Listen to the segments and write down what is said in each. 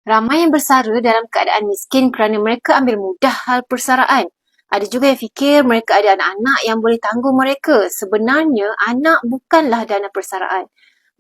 Ramai yang bersara dalam keadaan miskin kerana mereka ambil mudah hal persaraan. Ada juga yang fikir mereka ada anak-anak yang boleh tanggung mereka. Sebenarnya, anak bukanlah dana persaraan.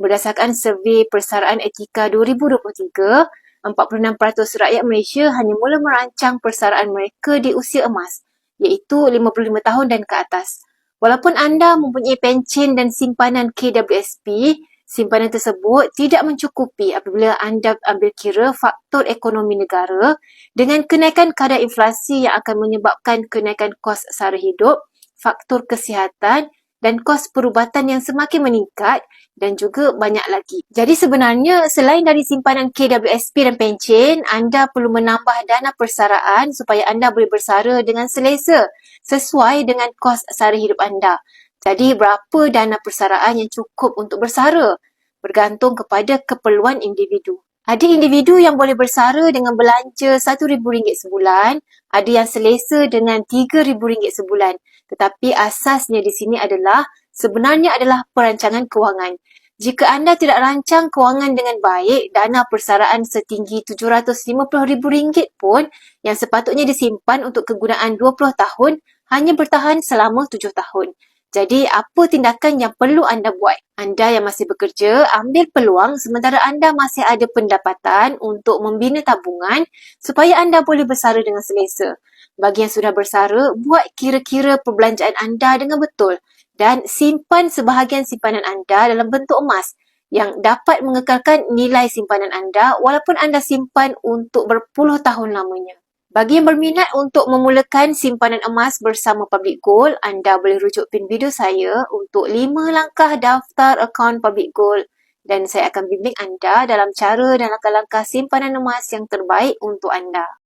Berdasarkan survei Persaraan Etika 2023, 46% rakyat Malaysia hanya mula merancang persaraan mereka di usia emas, iaitu 55 tahun dan ke atas. Walaupun anda mempunyai pencen dan simpanan KWSP, simpanan tersebut tidak mencukupi apabila anda ambil kira faktor ekonomi negara dengan kenaikan kadar inflasi yang akan menyebabkan kenaikan kos sara hidup, faktor kesihatan dan kos perubatan yang semakin meningkat dan juga banyak lagi. Jadi sebenarnya selain dari simpanan KWSP dan pencen, anda perlu menambah dana persaraan supaya anda boleh bersara dengan selesa sesuai dengan kos sara hidup anda. Jadi berapa dana persaraan yang cukup untuk bersara? Bergantung kepada keperluan individu. Ada individu yang boleh bersara dengan belanja RM1,000 sebulan, ada yang selesa dengan RM3,000 sebulan. Tetapi asasnya di sini sebenarnya adalah perancangan kewangan. Jika anda tidak rancang kewangan dengan baik, dana persaraan setinggi RM750,000 pun yang sepatutnya disimpan untuk kegunaan 20 tahun hanya bertahan selama 7 tahun. Jadi, apa tindakan yang perlu anda buat? Anda yang masih bekerja, ambil peluang sementara anda masih ada pendapatan untuk membina tabungan supaya anda boleh bersara dengan selesa. Bagi yang sudah bersara, buat kira-kira perbelanjaan anda dengan betul dan simpan sebahagian simpanan anda dalam bentuk emas yang dapat mengekalkan nilai simpanan anda walaupun anda simpan untuk berpuluh tahun lamanya. Bagi yang berminat untuk memulakan simpanan emas bersama Public Gold, anda boleh rujuk pin video saya untuk 5 langkah daftar akaun Public Gold dan saya akan bimbing anda dalam cara dan langkah-langkah simpanan emas yang terbaik untuk anda.